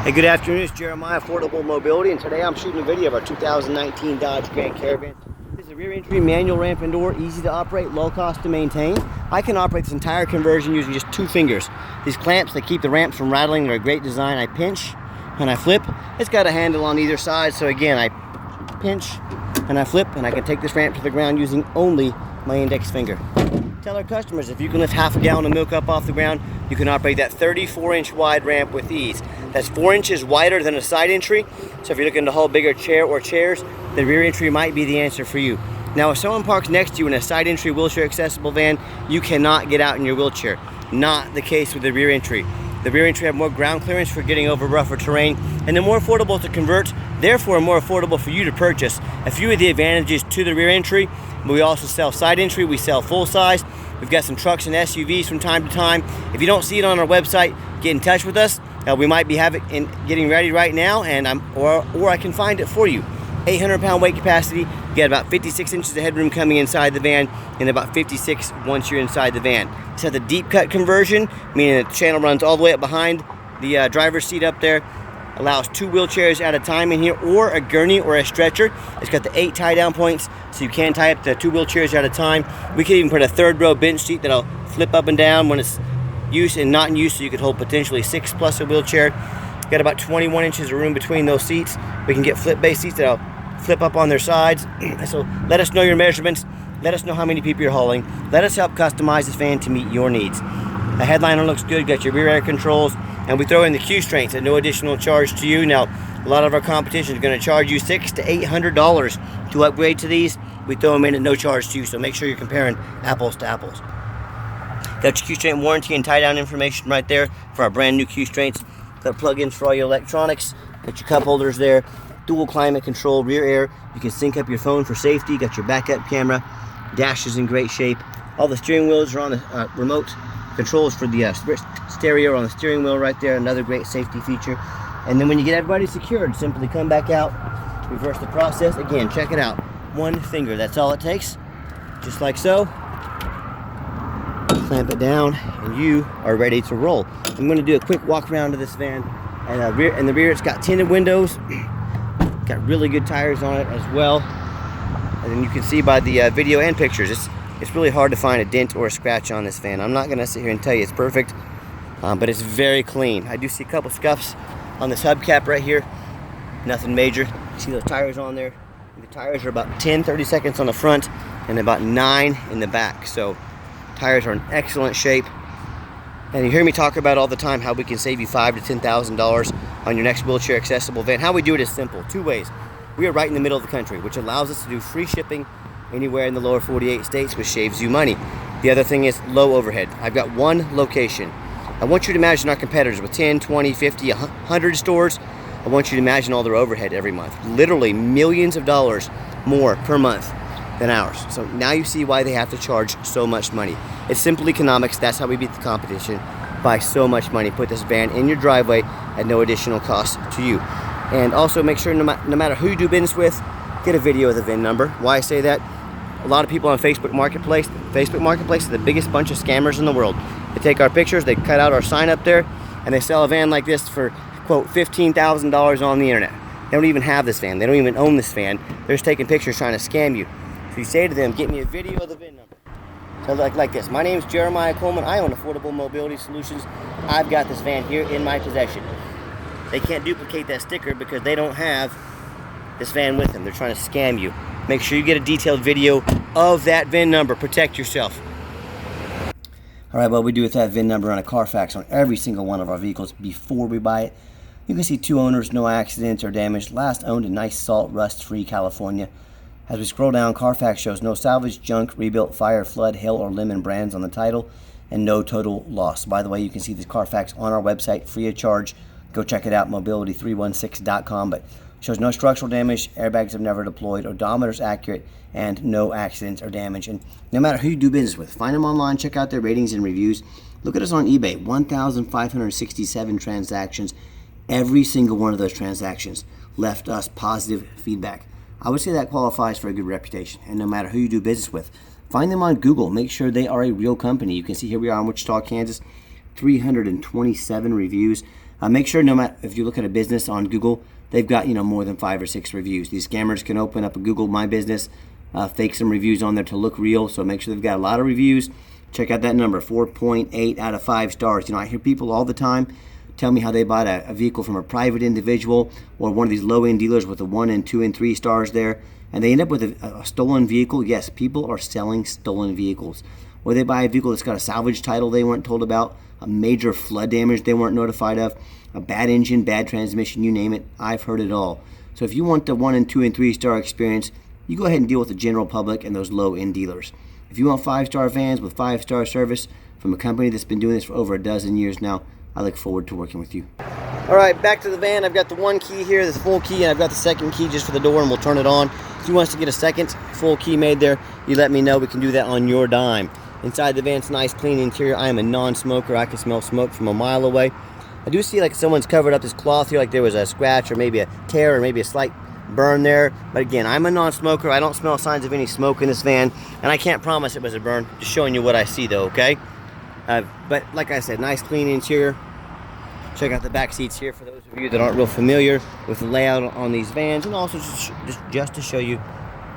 Hey, good afternoon. It's Jeremiah, Affordable Mobility, and today I'm shooting a video of our 2019 Dodge Grand Caravan. This is a rear entry manual ramp and door, easy to operate, low cost to maintain. I can operate this entire conversion using just 2 fingers. These clamps, they keep the ramps from rattling. They're a great design. I pinch and I flip. It's got a handle on either side, so again, I pinch and I flip, and I can take this ramp to the ground using only my index finger. Tell our customers, if you can lift half a gallon of milk up off the ground, you can operate that 34-inch wide ramp with ease. That's 4 inches wider than a side entry, so if you're looking to haul bigger chair or chairs, the rear entry might be the answer for you. Now, if someone parks next to you in a side entry wheelchair accessible van, you cannot get out in your wheelchair. Not the case with the rear entry. The rear entry have more ground clearance for getting over rougher terrain, and they're more affordable to convert, therefore more affordable for you to purchase. A few of the advantages to the rear entry: we also sell side entry, we sell full size. We've got some trucks and SUVs from time to time. If you don't see it on our website, get in touch with us. We might be getting ready right now, and or I can find it for you. 800-pound weight capacity. You got about 56 inches of headroom coming inside the van, and about 56 once you're inside the van. This has a deep cut conversion, meaning the channel runs all the way up behind the driver's seat up there. Allows 2 wheelchairs at a time in here, or a gurney or a stretcher. It's got the 8 tie down points, so you can tie up to 2 wheelchairs at a time. We could even put a 3rd row bench seat that'll flip up and down when it's used and not in use, so you could hold potentially 6 plus a wheelchair. Got about 21 inches of room between those seats. We can get flip base seats that'll flip up on their sides. So let us know your measurements. Let us know how many people you're hauling. Let us help customize this van to meet your needs. The headliner looks good, got your rear air controls, and we throw in the Q strengths at no additional charge to you. Now, a lot of our competition is going to charge you $600 to $800 to upgrade to these. We throw them in at no charge to you, so make sure you're comparing apples to apples. Got your Q strength warranty and tie down information right there for our brand new Q strengths. Got plug-ins for all your electronics. Got your cup holders there. Dual climate control, rear air. You can sync up your phone for safety. Got your backup camera. Dash is in great shape. All the steering wheels are on the remote controls for the stereo on the steering wheel right there. Another great safety feature. And then when you get everybody secured, simply come back out, reverse the process. Again, check it out. 1 finger, that's all it takes. Just like so. Clamp it down, and you are ready to roll. I'm going to do a quick walk around of this van. And in the rear, it's got tinted windows. Got really good tires on it as well. And then you can see by the video and pictures, it's really hard to find a dent or a scratch on this van. I'm not going to sit here and tell you it's perfect, but it's very clean. I do see a couple scuffs on this hubcap right here. Nothing major. You see those tires on there? The tires are about 30 seconds on the front and about 9 in the back. So tires are in excellent shape. And you hear me talk about all the time how we can save you $5,000 to $10,000 on your next wheelchair accessible van. How we do it is simple. 2 ways. We are right in the middle of the country, which allows us to do free shipping anywhere in the lower 48 states, which saves you money. The other thing is low overhead. I've got 1 location. I want you to imagine our competitors with 10, 20, 50, 100 stores. I want you to imagine all their overhead every month. Literally millions of dollars more per month than ours. So now you see why they have to charge so much money. It's simple economics. That's how we beat the competition, by so much money. Put this van in your driveway at no additional cost to you. And also make sure no matter who you do business with, get a video of the VIN number. Why I say that? A lot of people on Facebook Marketplace is the biggest bunch of scammers in the world. They take our pictures, they cut out our sign up there, and they sell a van like this for, quote, $15,000 on the internet. They don't even have this van. They don't even own this van. They're just taking pictures trying to scam you. So you say to them, get me a video of the VIN number. So like this. My name is Jeremiah Coleman. I own Affordable Mobility Solutions. I've got this van here in my possession. They can't duplicate that sticker because they don't have this van with them. They're trying to scam you. Make sure you get a detailed video of that VIN number. Protect yourself. All right, what we do with that VIN number on a Carfax on every single one of our vehicles before we buy it. You can see 2 owners, no accidents or damage. Last owned in nice salt, rust-free California. As we scroll down, Carfax shows no salvage, junk, rebuilt, fire, flood, hail, or lemon brands on the title, and no total loss. By the way, you can see this Carfax on our website free of charge. Go check it out, mobility316.com. But shows no structural damage, airbags have never deployed, odometer's accurate, and no accidents or damage. And no matter who you do business with, find them online, check out their ratings and reviews. Look at us on eBay, 1,567 transactions. Every single one of those transactions left us positive feedback. I would say that qualifies for a good reputation. And no matter who you do business with, find them on Google. Make sure they are a real company. You can see here we are in Wichita, Kansas, 327 reviews. Make sure no matter if you look at a business on Google, they've got, you know, more than 5 or 6 reviews. These scammers can open up a Google My Business, fake some reviews on there to look real. So make sure they've got a lot of reviews. Check out that number, 4.8 out of 5 stars. You know, I hear people all the time tell me how they bought a vehicle from a private individual or one of these low-end dealers with a 1 and 2 and 3 stars there, and they end up with a stolen vehicle. Yes, people are selling stolen vehicles. Or they buy a vehicle that's got a salvage title they weren't told about, a major flood damage they weren't notified of, a bad engine, bad transmission, you name it. I've heard it all. So if you want the 1 and 2 and 3 star experience, you go ahead and deal with the general public and those low-end dealers. If you want 5-star vans with 5-star service from a company that's been doing this for over a dozen years now, I look forward to working with you. All right, back to the van. I've got the 1 key here, this full key, and I've got the 2nd key just for the door, and we'll turn it on. If you want us to get a 2nd full key made there, you let me know. We can do that on your dime. Inside the van, it's nice, clean interior. I am a non-smoker. I can smell smoke from a mile away. I do see like someone's covered up this cloth here, like there was a scratch or maybe a tear or maybe a slight burn there. But again, I'm a non-smoker. I don't smell signs of any smoke in this van, and I can't promise it was a burn. Just showing you what I see though, okay? But like I said, nice clean interior. Check out the back seats here for those of you that aren't real familiar with the layout on these vans, and also just to show you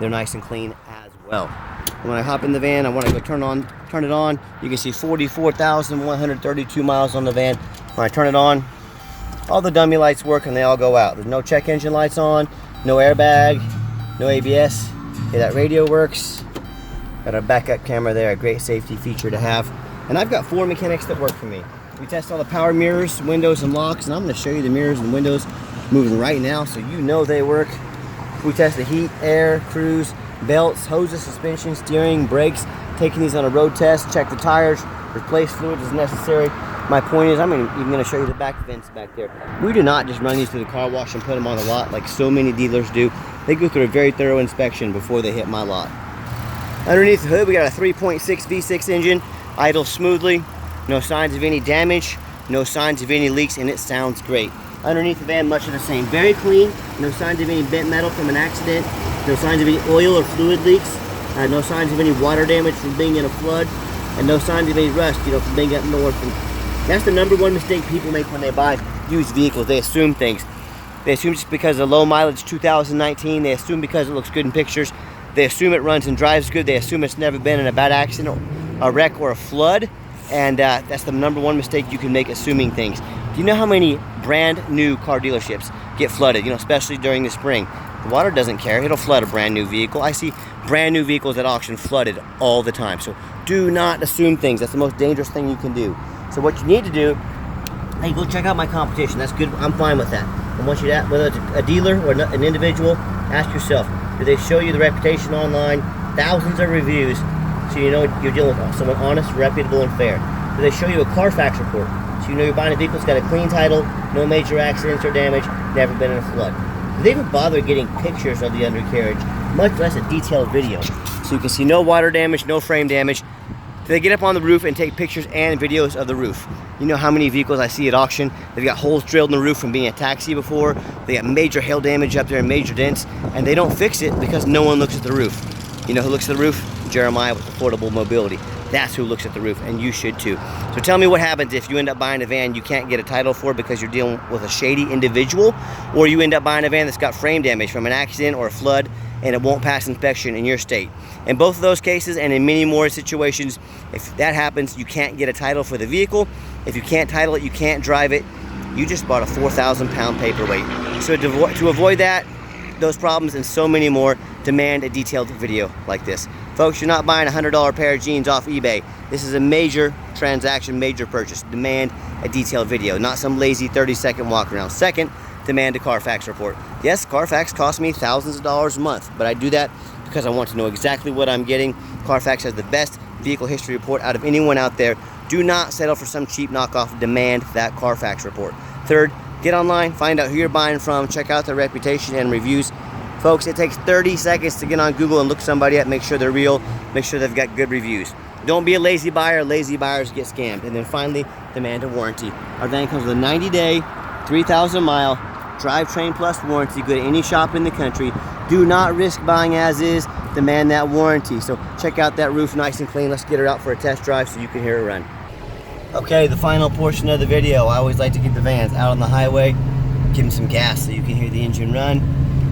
they're nice and clean as well. And when I hop in the van, I want to go turn it on. You can see 44,132 miles on the van. When I turn it on, all the dummy lights work and they all go out. There's no check engine lights on, no airbag, no ABS. Okay, that radio works. Got a backup camera there, a great safety feature to have. And I've got 4 mechanics that work for me. We test all the power mirrors, windows, and locks, and I'm going to show you the mirrors and windows moving right now so you know they work. We test the heat, air, cruise, belts, hoses, suspension, steering, brakes, taking these on a road test, check the tires, replace fluid as necessary. My point is, I'm even going to show you the back vents back there. We do not just run these through the car wash and put them on the lot like so many dealers do. They go through a very thorough inspection before they hit my lot. Underneath the hood, we got a 3.6 V6 engine, idles smoothly, no signs of any damage, no signs of any leaks, and it sounds great. Underneath the van, much of the same. Very clean, no signs of any bent metal from an accident, no signs of any oil or fluid leaks, no signs of any water damage from being in a flood, and no signs of any rust, you know, from being up north. And that's the #1 mistake people make when they buy used vehicles. They assume things. They assume just because of low mileage 2019, they assume because it looks good in pictures, they assume it runs and drives good, they assume it's never been in a bad accident, a wreck, or a flood, and that's the #1 mistake you can make, assuming things. Do you know how many brand new car dealerships get flooded, you know, especially during the spring? The water doesn't care, it'll flood a brand new vehicle. I see brand new vehicles at auction flooded all the time. So do not assume things. That's the most dangerous thing you can do. So what you need to do, hey, go check out my competition. That's good, I'm fine with that. I want you to, whether it's a dealer or an individual, ask yourself, do they show you the reputation online, thousands of reviews, so you know you're dealing with someone honest, reputable, and fair? Do they show you a Carfax report, so you know you're buying a vehicle that's got a clean title, no major accidents or damage, never been in a flood? Do they even bother getting pictures of the undercarriage, much less a detailed video, so you can see no water damage, no frame damage? Do they get up on the roof and take pictures and videos of the roof? You know how many vehicles I see at auction, they've got holes drilled in the roof from being a taxi before, they got major hail damage up there and major dents, and they don't fix it because no one looks at the roof. You know who looks at the roof? Jeremiah with Affordable Mobility. That's who looks at the roof, and you should too. So tell me what happens if you end up buying a van you can't get a title for because you're dealing with a shady individual, or you end up buying a van that's got frame damage from an accident or a flood and it won't pass inspection in your state. In both of those cases, and in many more situations, if that happens, you can't get a title for the vehicle. If you can't title it, you can't drive it. You just bought a 4,000-pound paperweight. So to avoid that, those problems and so many more, demand a detailed video like this. Folks, you're not buying a $100 pair of jeans off eBay. This is a major transaction, major purchase. Demand a detailed video, not some lazy 30-second walk around. Second, demand a Carfax report. Yes, Carfax costs me thousands of dollars a month, but I do that because I want to know exactly what I'm getting. Carfax has the best vehicle history report out of anyone out there. Do not settle for some cheap knockoff. Demand that Carfax report. Third, get online, find out who you're buying from, check out their reputation and reviews. Folks, it takes 30 seconds to get on Google and look somebody up, make sure they're real, make sure they've got good reviews. Don't be a lazy buyer. Lazy buyers get scammed. And then finally, demand a warranty. Our van comes with a 90-day, 3,000-mile drivetrain plus warranty. Go to any shop in the country. Do not risk buying as is. Demand that warranty. So check out that roof, nice and clean. Let's get her out for a test drive so you can hear her run. Okay, the final portion of the video. I always like to get the vans out on the highway, give them some gas so you can hear the engine run,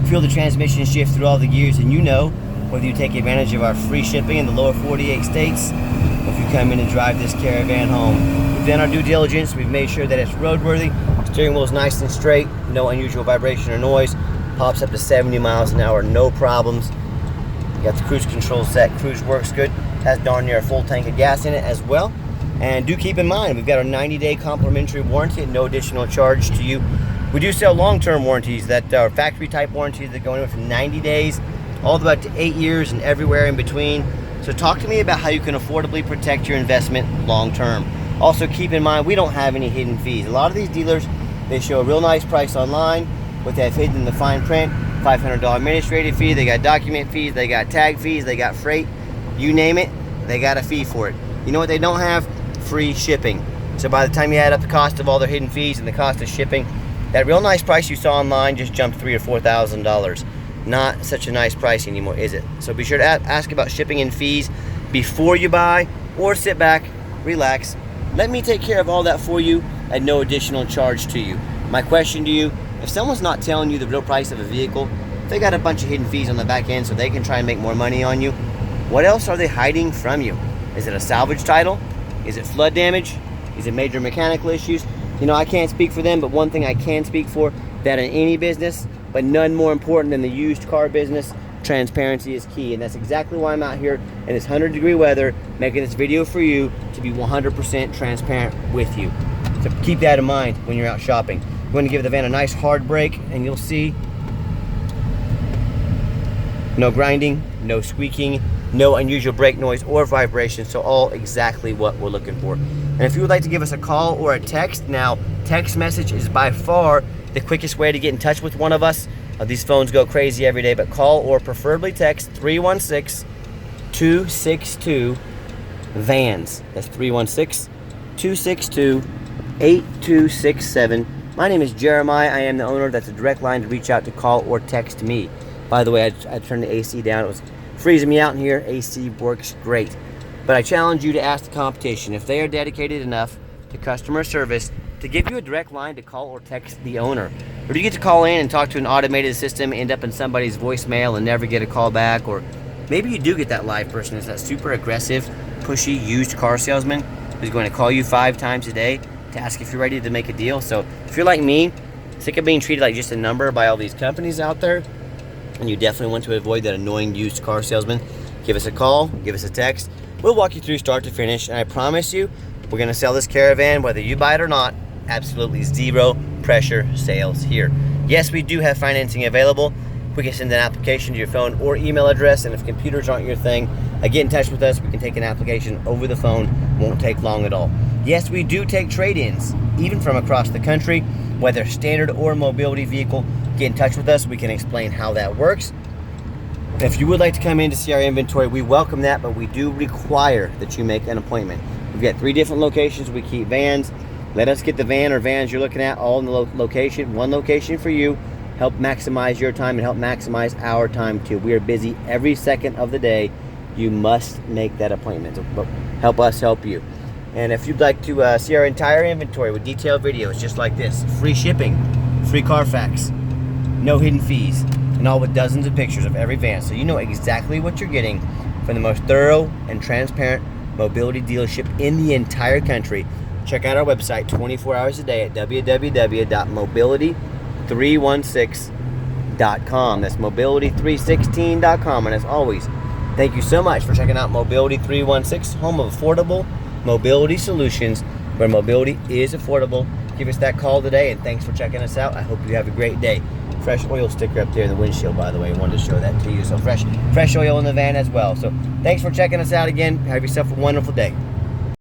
feel the transmission shift through all the gears, and you know whether you take advantage of our free shipping in the lower 48 states, or if you come in and drive this Caravan home. We've done our due diligence, we've made sure that it's roadworthy, steering wheel is nice and straight, no unusual vibration or noise, pops up to 70 miles an hour, no problems. You got the cruise control set, cruise works good, has darn near a full tank of gas in it as well. And do keep in mind, we've got our 90-day complimentary warranty at no additional charge to you. We do sell long-term warranties that are factory-type warranties that go anywhere from 90 days all the way up to 8 years and everywhere in between. So talk to me about how you can affordably protect your investment long-term. Also keep in mind, we don't have any hidden fees. A lot of these dealers, they show a real nice price online. What they have hidden in the fine print, $500 administrative fee, they got document fees, they got tag fees, they got freight, you name it, they got a fee for it. You know what they don't have? Free shipping. So by the time you add up the cost of all their hidden fees and the cost of shipping, that real nice price you saw online just jumped $3,000 or $4,000. Not such a nice price anymore, is it? So be sure to ask about shipping and fees before you buy, or sit back, relax, let me take care of all that for you at no additional charge to you. My question to you, if someone's not telling you the real price of a vehicle, if they got a bunch of hidden fees on the back end so they can try and make more money on you, what else are they hiding from you? Is it a salvage title? Is it flood damage? Is it major mechanical issues? You know, I can't speak for them, but one thing I can speak for, that in any business, but none more important than the used car business, transparency is key. And that's exactly why I'm out here in this 100-degree weather, making this video for you to be 100% transparent with you. So keep that in mind when you're out shopping. I'm going to give the van a nice hard brake, and you'll see no grinding, no squeaking, no unusual brake noise or vibration, so all exactly what we're looking for. And if you would like to give us a call or a text, now text message is by far the quickest way to get in touch with one of us. These phones go crazy every day, but call or preferably text 316-262-VANS. That's 316-262-8267. My name is Jeremiah. I am the owner. That's a direct line to reach out to call or text me. By the way, I turned the AC down. It was freezing me out in here. AC works great. But I challenge you to ask the competition if they are dedicated enough to customer service to give you a direct line to call or text the owner. Or do you get to call in and talk to an automated system, end up in somebody's voicemail and never get a call back? Or maybe you do get that live person. It's that super aggressive, pushy used car salesman who's going to call you 5 times a day to ask if you're ready to make a deal. So if you're like me, sick of being treated like just a number by all these companies out there, and you definitely want to avoid that annoying used car salesman, give us a call, give us a text. We'll walk you through start to finish, and I promise you, we're going to sell this Caravan whether you buy it or not. Absolutely zero pressure sales here. Yes, we do have financing available. We can send an application to your phone or email address, and if computers aren't your thing, get in touch with us. We can take an application over the phone. Won't take long at all. Yes, we do take trade-ins, even from across the country, whether standard or mobility vehicle. Get in touch with us. We can explain how that works. If you would like to come in to see our inventory, we welcome that, but we do require that you make an appointment. We've got 3 different locations. We keep vans. Let us get the van or vans you're looking at all in the location, one location for you. Help maximize your time and help maximize our time too. We are busy every second of the day. You must make that appointment. So help us help you. And if you'd like to see our entire inventory with detailed videos just like this, free shipping, free Carfax, no hidden fees, and all with dozens of pictures of every van, so you know exactly what you're getting from the most thorough and transparent mobility dealership in the entire country. Check out our website 24 hours a day at www.mobility316.com. That's mobility316.com. And as always, thank you so much for checking out Mobility 316, home of affordable mobility solutions, where mobility is affordable. Give us that call today, and thanks for checking us out. I hope you have a great day. Fresh oil sticker up there in the windshield, by the way. I wanted to show that to you. So fresh oil in the van as well. So thanks for checking us out again. Have yourself a wonderful day.